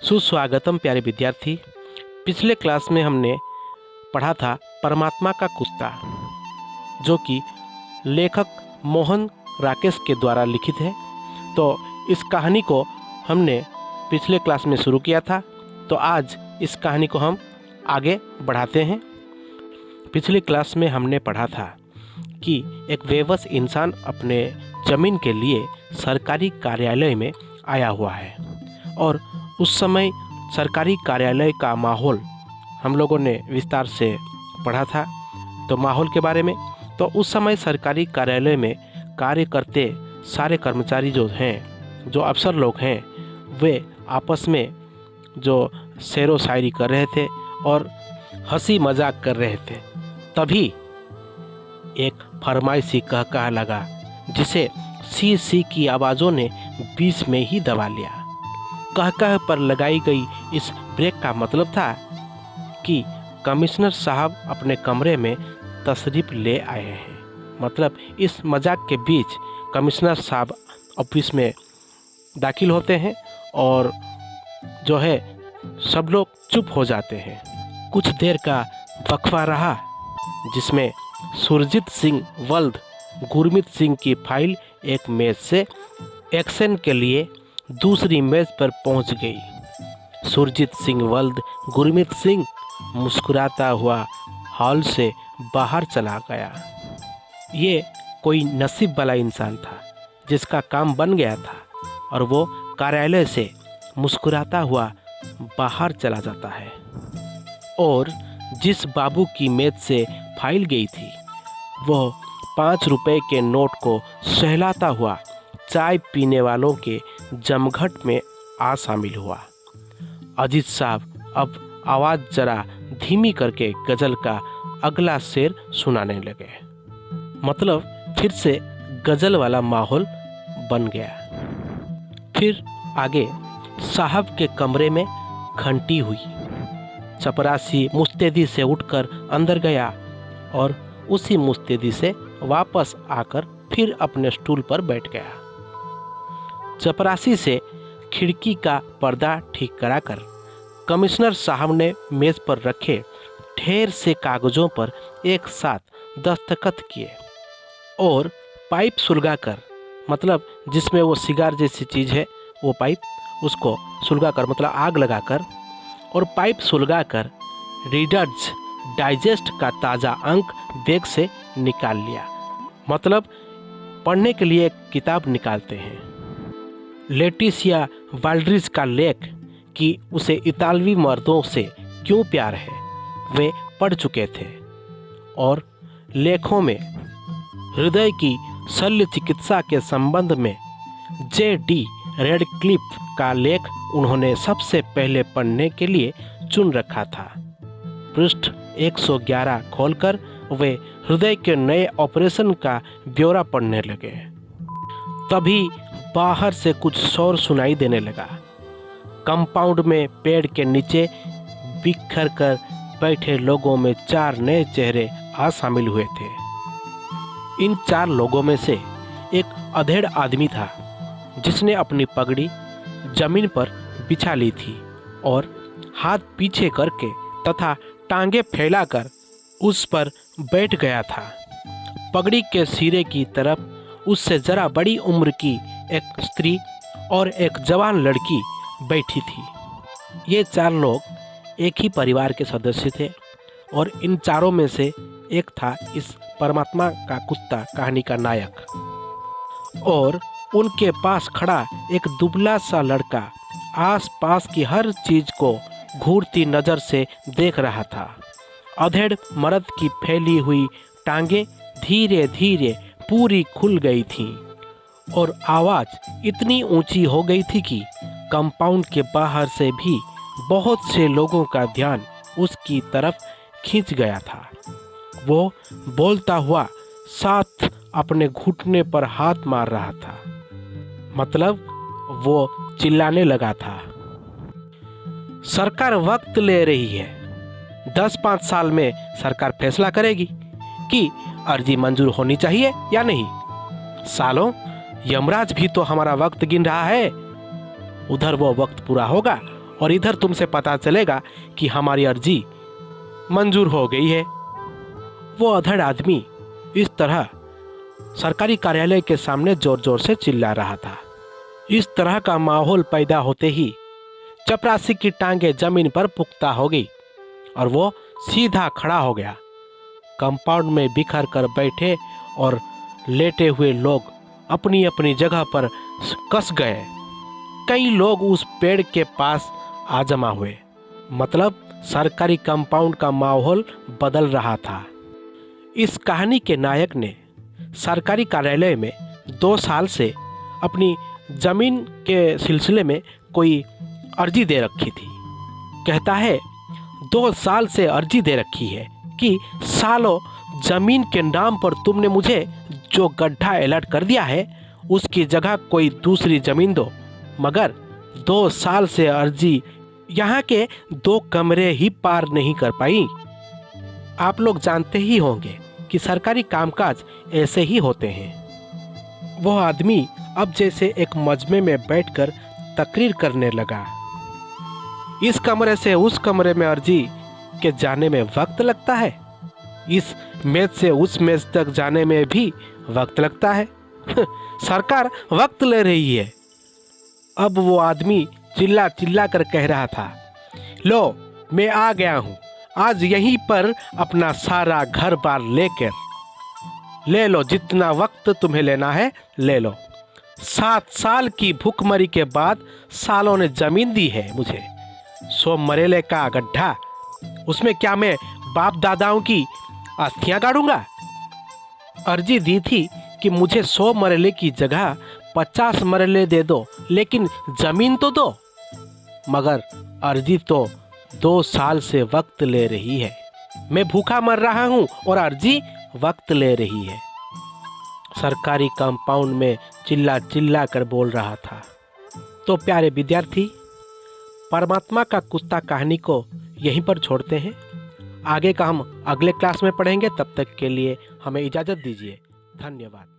सुस्वागतम प्यारे विद्यार्थी। पिछले क्लास में हमने पढ़ा था परमात्मा का कुत्ता, जो कि लेखक मोहन राकेश के द्वारा लिखित है। तो इस कहानी को हमने पिछले क्लास में शुरू किया था, तो आज इस कहानी को हम आगे बढ़ाते हैं। पिछली क्लास में हमने पढ़ा था कि एक बेबस इंसान अपने ज़मीन के लिए सरकारी कार्यालय में आया हुआ है और उस समय सरकारी कार्यालय का माहौल हम लोगों ने विस्तार से पढ़ा था। तो माहौल के बारे में, तो उस समय सरकारी कार्यालय में कार्य करते सारे कर्मचारी जो हैं, जो अफसर लोग हैं, वे आपस में जो शेरो शायरी कर रहे थे और हंसी मजाक कर रहे थे। तभी एक फरमाइशी कह लगा, जिसे सी सी की आवाज़ों ने बीच में ही दबा लिया। कह पर लगाई गई इस ब्रेक का मतलब था कि कमिश्नर साहब अपने कमरे में तशरीफ़ ले आए हैं। मतलब इस मजाक के बीच कमिश्नर साहब ऑफिस में दाखिल होते हैं और जो है सब लोग चुप हो जाते हैं। कुछ देर का वक्फा रहा, जिसमें सुरजीत सिंह वल्द गुरमीत सिंह की फाइल एक मेज से एक्शन के लिए दूसरी मेज पर पहुंच गई। सुरजीत सिंह वल्द गुरमीत सिंह मुस्कुराता हुआ हॉल से बाहर चला गया। ये कोई नसीब वाला इंसान था जिसका काम बन गया था और वो कार्यालय से मुस्कुराता हुआ बाहर चला जाता है। और जिस बाबू की मेज से फाइल गई थी, वो 5 रुपए के नोट को सहलाता हुआ चाय पीने वालों के जमघट में आ शामिल हुआ। अजीत साहब अब आवाज़ जरा धीमी करके गज़ल का अगला शेर सुनाने लगे। मतलब फिर से गज़ल वाला माहौल बन गया। फिर आगे साहब के कमरे में घंटी हुई। चपरासी मुस्तैदी से उठकर अंदर गया और उसी मुस्तैदी से वापस आकर फिर अपने स्टूल पर बैठ गया। चपरासी से खिड़की का पर्दा ठीक कराकर कमिश्नर साहब ने मेज पर रखे ढेर से कागजों पर एक साथ दस्तखत किए और पाइप सुलगाकर, मतलब जिसमें वो सिगार जैसी चीज़ है वो पाइप, उसको सुलगाकर मतलब आग लगाकर और पाइप सुलगाकर रीडर्स डाइजेस्ट का ताज़ा अंक बैग से निकाल लिया। मतलब पढ़ने के लिए एक किताब निकालते हैं। लेटिसिया वाल्ड्रिज का लेख कि उसे इतालवी मर्दों से क्यों प्यार है, वे पढ़ चुके थे और लेखों में हृदय की शल्य चिकित्सा के संबंध में J.D. रेडक्लिफ का लेख उन्होंने सबसे पहले पढ़ने के लिए चुन रखा था। पृष्ठ 111 खोलकर वे हृदय के नए ऑपरेशन का ब्यौरा पढ़ने लगे। तभी बाहर से कुछ शोर सुनाई देने लगा। कंपाउंड में पेड़ के नीचे बिखर कर बैठे लोगों में 4 नए चेहरे आ शामिल हुए थे। इन 4 लोगों में से एक अधेड़ आदमी था, जिसने अपनी पगड़ी जमीन पर बिछा ली थी और हाथ पीछे करके तथा टांगे फैलाकर उस पर बैठ गया था। पगड़ी के सिरे की तरफ उससे जरा बड़ी उम्र की एक स्त्री और एक जवान लड़की बैठी थी। ये 4 लोग एक ही परिवार के सदस्य थे और इन चारों में से एक था इस परमात्मा का कुत्ता कहानी का नायक। और उनके पास खड़ा एक दुबला सा लड़का आसपास की हर चीज को घूरती नज़र से देख रहा था। अधेड़ मर्द की फैली हुई टांगे धीरे धीरे पूरी खुल गई थीं और आवाज़ इतनी ऊंची हो गई थी कि कंपाउंड के बाहर से भी बहुत से लोगों का ध्यान उसकी तरफ खींच गया था। वो बोलता हुआ साथ अपने घुटने पर हाथ मार रहा था। मतलब वो चिल्लाने लगा था, सरकार वक्त ले रही है। 10-5 साल में सरकार फैसला करेगी कि अर्जी मंजूर होनी चाहिए या नहीं। सालों, यमराज भी तो हमारा वक्त गिन रहा है। उधर वो वक्त पूरा होगा और इधर तुमसे पता चलेगा कि हमारी अर्जी मंजूर हो गई है। वो अधड़ आदमी इस तरह सरकारी कार्यालय के सामने जोर जोर से चिल्ला रहा था। इस तरह का माहौल पैदा होते ही चपरासी की टांगे जमीन पर पुख्ता हो गई और वो सीधा खड़ा हो गया। कंपाउंड में बिखर कर बैठे और लेटे हुए लोग अपनी अपनी जगह पर कस गए। कई लोग उस पेड़ के पास आ जमा हुए। मतलब सरकारी कंपाउंड का माहौल बदल रहा था। इस कहानी के नायक ने सरकारी कार्यालय में 2 साल से अपनी जमीन के सिलसिले में कोई अर्जी दे रखी थी। कहता है 2 साल से अर्जी दे रखी है कि सालों जमीन के नाम पर तुमने मुझे जो गड्ढा अलर्ट कर दिया है उसकी जगह कोई दूसरी जमीन दो। मगर 2 साल से अर्जी यहाँ के 2 कमरे ही पार नहीं कर पाई। आप लोग जानते ही होंगे कि सरकारी कामकाज ऐसे ही होते हैं। वह आदमी अब जैसे एक मजमे में बैठकर तकरीर करने लगा। इस कमरे से उस कमरे में अर्जी के जाने में वक्त लगता है, इस मेज से उस मेज तक जाने में भी वक्त लगता है। सरकार वक्त ले रही है। अब वो आदमी चिल्ला चिल्ला कर कह रहा था, लो मैं आ गया हूँ, आज यहीं पर अपना सारा घर बार लेकर ले लो, जितना वक्त तुम्हें लेना है ले लो। 7 साल की भूखमरी के बाद सालों ने जमीन दी है मुझे। 100 मरेले का गड्ढा, उसमें क्या मैं बाप दादाओं की अस्थियां गाड़ूंगा? अर्जी दी थी कि मुझे 100 मरेले की जगह 50 मरेले दे दो, लेकिन जमीन तो दो। मगर अर्जी तो 2 साल से वक्त ले रही है। मैं भूखा मर रहा हूँ और अर्जी वक्त ले रही है। सरकारी कंपाउंड में चिल्ला चिल्ला कर बोल रहा था। तो प्यारे विद्यार्थी, परमात्मा का कुत्ता कहानी को यहीं पर छोड़ते हैं। आगे का हम अगले क्लास में पढ़ेंगे। तब तक के लिए हमें इजाज़त दीजिए। धन्यवाद।